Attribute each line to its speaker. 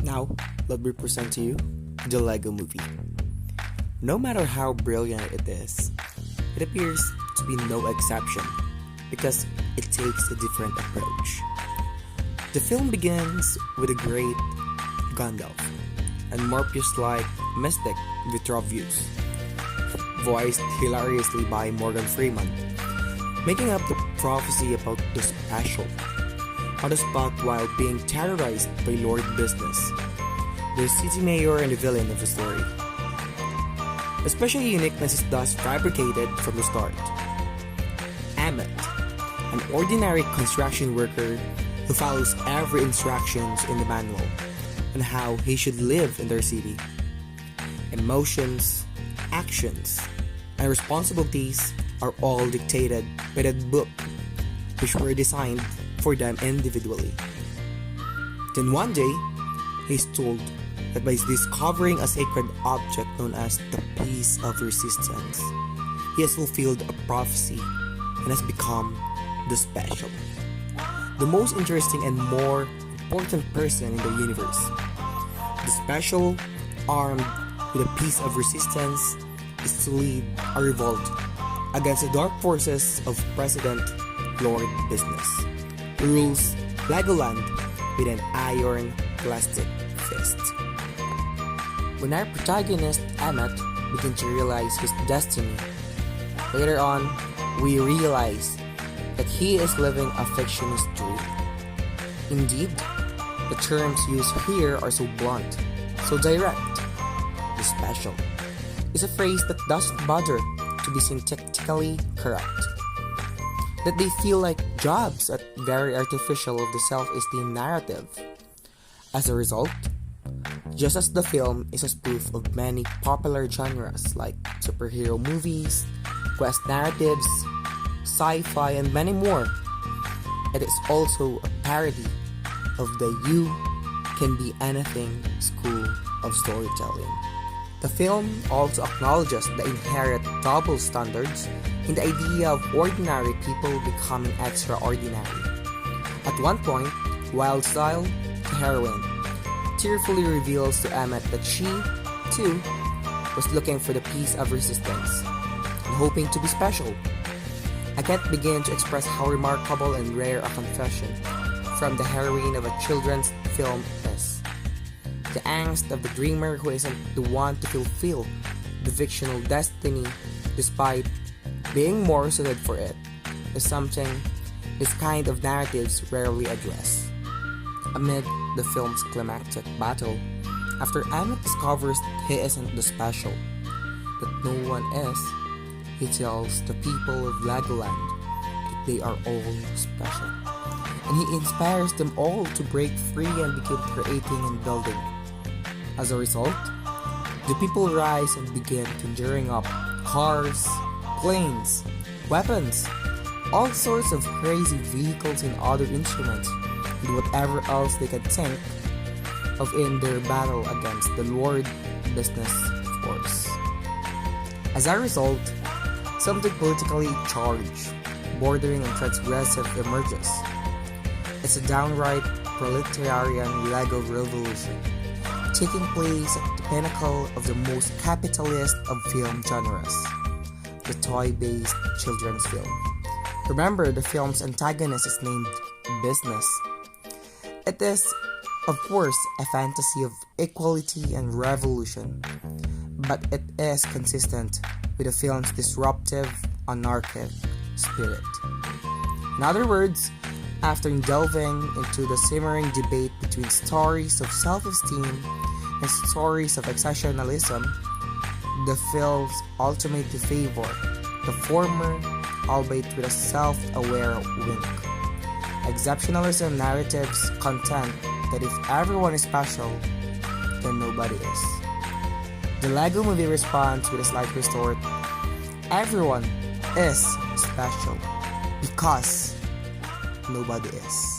Speaker 1: Now, let me present to you the Lego Movie. No matter how brilliant it is, it appears to be no exception because it takes a different approach. The film begins with a great Gandalf and Morpheus-like mystic Vitruvius, voiced hilariously by Morgan Freeman, making up the prophecy about the special on the spot while being terrorized by Lord Business, the city mayor and the villain of the story. The special uniqueness is thus fabricated from the start. Emmett, an ordinary construction worker who follows every instructions in the manual on how he should live in their city. Emotions, actions, and responsibilities are all dictated by that book, which were designed for them individually. Then one day, he's told that by discovering a sacred object known as the Piece of Resistance, he has fulfilled a prophecy and has become the Special, the most interesting and more important person in the universe. The Special, armed with a Piece of Resistance, is to lead a revolt against the dark forces of President Lord Business, who rules Legoland with an iron plastic fist. When our protagonist Emmett begins to realize his destiny, later on we realize that he is living a fictionist dream. Indeed, the terms used here are so blunt, so direct. The Special is a phrase that doesn't bother to be syntactically correct. That they feel like jobs at very artificial of the self-esteem narrative. As a result, just as the film is a spoof of many popular genres like superhero movies, quest narratives, sci-fi, and many more, it is also a parody of the You Can Be Anything school of storytelling. The film also acknowledges the inherent double standards in the idea of ordinary people becoming extraordinary. At one point, Wild Style, the heroine, tearfully reveals to Emmett that she, too, was looking for the Piece of Resistance and hoping to be special. I can't begin to express how remarkable and rare a confession from the heroine of a children's film is. The angst of the dreamer who isn't the one to fulfill the fictional destiny despite being more suited for it is something this kind of narratives rarely address. Amid the film's climactic battle, after Emmett discovers he isn't the Special, that no one is, he tells the people of Legoland that they are all special. And he inspires them all to break free and begin creating and building. As a result, the people rise and begin conjuring up cars, planes, weapons, all sorts of crazy vehicles and other instruments, and whatever else they can think of in their battle against the Lord Business force. As a result, something politically charged, bordering on transgressive emerges. It's a downright proletarian Lego revolution, taking place at the pinnacle of the most capitalist of film genres, the toy-based children's film. Remember, the film's antagonist is named Business. It is, of course, a fantasy of equality and revolution, but it is consistent with the film's disruptive, anarchic spirit. In other words, after delving into the simmering debate between stories of self-esteem and stories of exceptionalism, the films ultimately favor the former, albeit with a self-aware wink. Exceptionalism narratives contend that if everyone is special, then nobody is. The Lego Movie responds with a slight retort: everyone is special because nobody is.